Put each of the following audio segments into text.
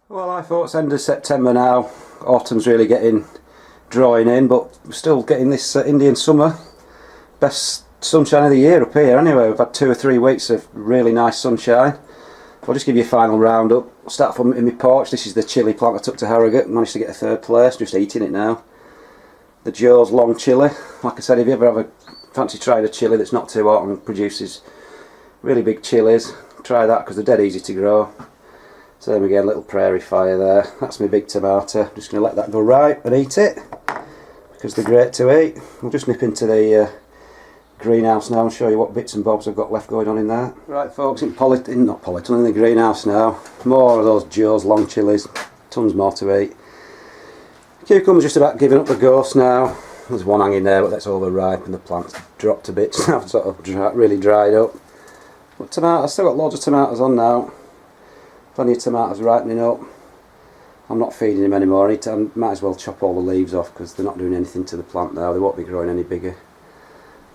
Well, I thought it's end of September now. Autumn's really drawing in, but we're still getting this Indian summer. Best sunshine of the year up here anyway. We've had 2 or 3 weeks of really nice sunshine. I'll just give you a final roundup. I'll start from in my porch. This is the chilli plant I took to Harrogate. Managed to get a 3rd place, just eating it now. The Joe's long chilli. Like I said, if you ever have a fancy tried a chilli that's not too hot and produces really big chillies, try that because they're dead easy to grow. So there we go, a little prairie fire there. That's my big tomato. I'm just going to let that go ripe and eat it because they're great to eat. We'll just nip into the greenhouse now and show you what bits and bobs I've got left going on in there. Right folks, in the greenhouse now. More of those Joe's long chillies. Tons more to eat. Cucumber's just about giving up the ghost now. There's one hanging there, but that's overripe and the plant's dropped a bit. So I've sort of really dried up. But tomatoes, I've still got loads of tomatoes on now. Plenty of tomatoes ripening up. I'm not feeding them anymore. I might as well chop all the leaves off because they're not doing anything to the plant now. They won't be growing any bigger.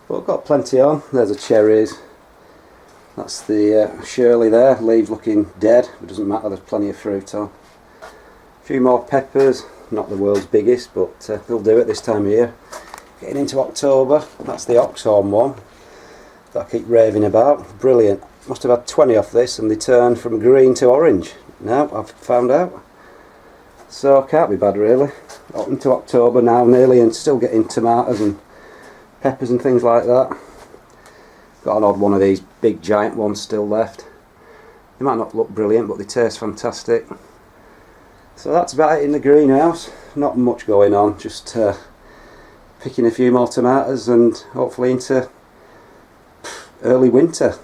But I've got plenty on. There's the cherries. That's the Shirley there. Leaves looking dead. It doesn't matter, there's plenty of fruit on. A few more peppers. Not the world's biggest, but they'll do it this time of year. Getting into October. That's the oxhorn one that I keep raving about. Brilliant. Must have had 20 off this and they turned from green to orange. Now I've found out. So can't be bad really. Into October now nearly and still getting tomatoes and peppers and things like that. Got an odd one of these big giant ones still left. They might not look brilliant but they taste fantastic. So that's about it in the greenhouse. Not much going on, just picking a few more tomatoes and hopefully into early winter.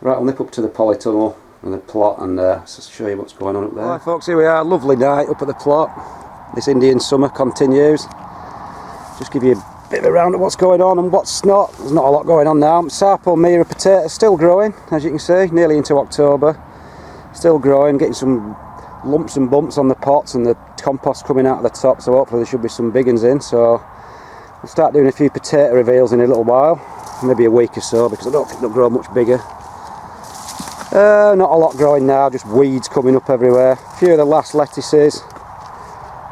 Right, I'll nip up to the polytunnel and the plot and show you what's going on up there. Right folks, here we are, lovely night up at the plot. This Indian summer continues. Just give you a bit of a round of what's going on and what's not. There's not a lot going on now. Sarpo Mira potatoes still growing, as you can see, nearly into October. Still growing, getting some lumps and bumps on the pots and the compost coming out of the top, so hopefully there should be some big ones in. So I'll start doing a few potato reveals in a little while, maybe a week or so, because I don't think they'll grow much bigger. Not a lot growing now, just weeds coming up everywhere. A few of the last lettuces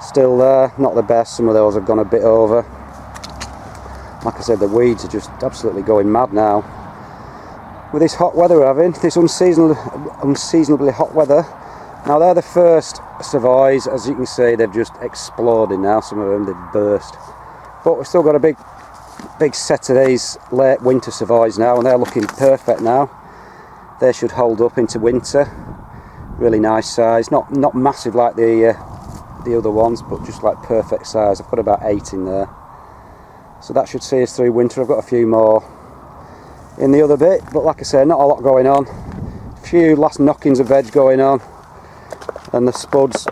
still there, not the best, some of those have gone a bit over. Like I said, the weeds are just absolutely going mad now. With this hot weather we're having, this unseasonably hot weather, now they're the first Savoys, as you can see they've just exploded now, some of them they've burst. But we've still got a big set of these late winter Savoys now and they're looking perfect now. They should hold up into winter. Really nice size, not massive like the other ones, but just like perfect size. I've put about 8 in there. So that should see us through winter. I've got a few more in the other bit, but like I say, not a lot going on. A few last knockings of veg going on. And the spuds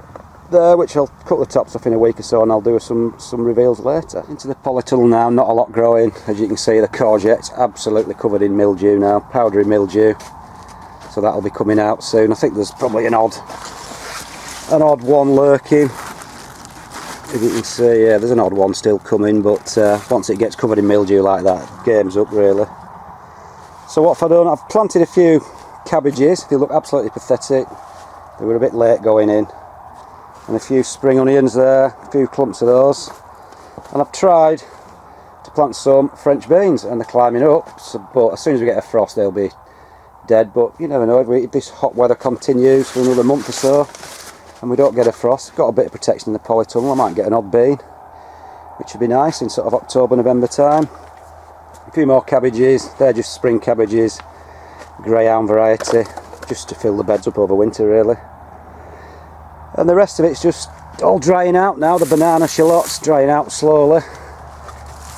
there, which I'll cut the tops off in a week or so and I'll do some reveals later. Into the polytunnel now, not a lot growing. As you can see, the courgette's absolutely covered in mildew now, powdery mildew. So that'll be coming out soon. I think there's probably an odd one lurking. If you can see, yeah, there's an odd one still coming, but once it gets covered in mildew like that, game's up really. So what have I done? I've planted a few cabbages. They look absolutely pathetic. They were a bit late going in. And a few spring onions there, a few clumps of those. And I've tried to plant some French beans and they're climbing up, but as soon as we get a frost they'll be dead. But you never know, if this hot weather continues for another month or so and we don't get a frost, got a bit of protection in the polytunnel, I might get an odd bean, which would be nice in sort of October, November time. A few more cabbages, they're just spring cabbages, greyhound variety, just to fill the beds up over winter really. And the rest of it's just all drying out now. The banana shallots drying out slowly,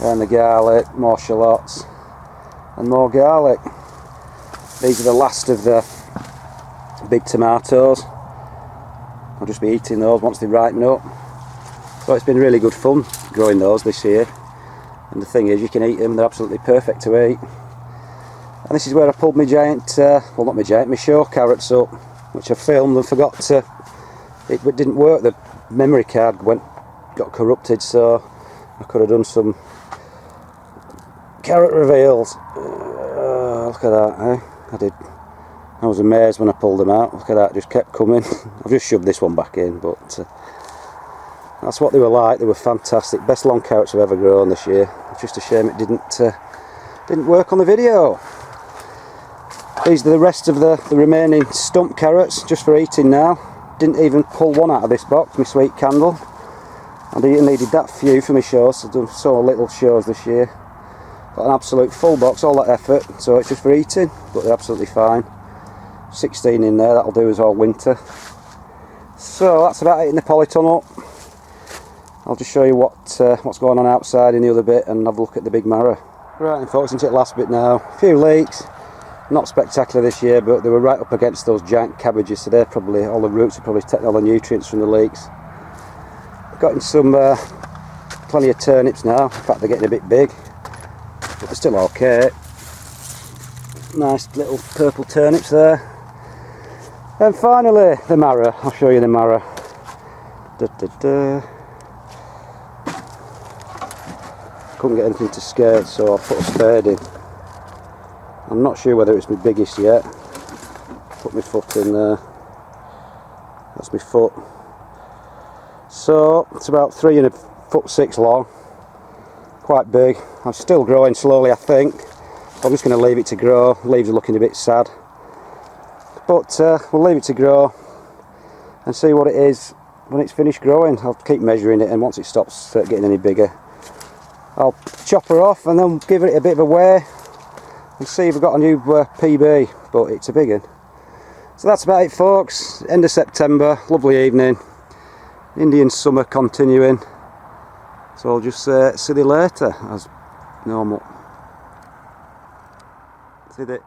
and the garlic, more shallots and more garlic. These are the last of the big tomatoes. I'll just be eating those once they ripen up. So it's been really good fun growing those this year. And the thing is, you can eat them, they're absolutely perfect to eat. And this is where I pulled my giant, well not my giant, my show carrots up, which I filmed and forgot to, it didn't work, the memory card got corrupted, so I could have done some carrot reveals. Look at that, eh? I did I was amazed when I pulled them out. Look at that, just kept coming. I've just shoved this one back in, but that's what they were like. They were fantastic. Best long carrots I've ever grown this year. It's just a shame it didn't work on the video. These are the rest of the remaining stump carrots, just for eating now. Didn't even pull one out of this box, my sweet candle. I needed that few for my shows. I've done so little shows this year. Got an absolute full box, all that effort, so it's just for eating, but they're absolutely fine. 16 in there, that'll do us all winter. So that's about it in the polytunnel. I'll just show you what's going on outside in the other bit and have a look at the big marrow. Right, and folks, into the last bit now. A few leeks, not spectacular this year, but they were right up against those giant cabbages, so they're probably, all the roots are probably taking all the nutrients from the leeks. Got in some plenty of turnips now. In fact, they're getting a bit big, but they're still okay. Nice little purple turnips there. And finally, the marrow. I'll show you the marrow. Couldn't get anything to scale, so I put a spade in. I'm not sure whether it's my biggest yet. Put my foot in there. That's my foot. So it's about 3.6 foot long. Quite big. I'm still growing slowly, I think. I'm just going to leave it to grow. Leaves are looking a bit sad, but we'll leave it to grow and see what it is when it's finished growing. I'll keep measuring it, and once it stops getting any bigger, I'll chop her off and then give it a bit of a weigh and see if we've got a new PB, but it's a big one. So that's about it, folks. End of September, lovely evening, Indian summer continuing, so I'll just see you later as normal. See you.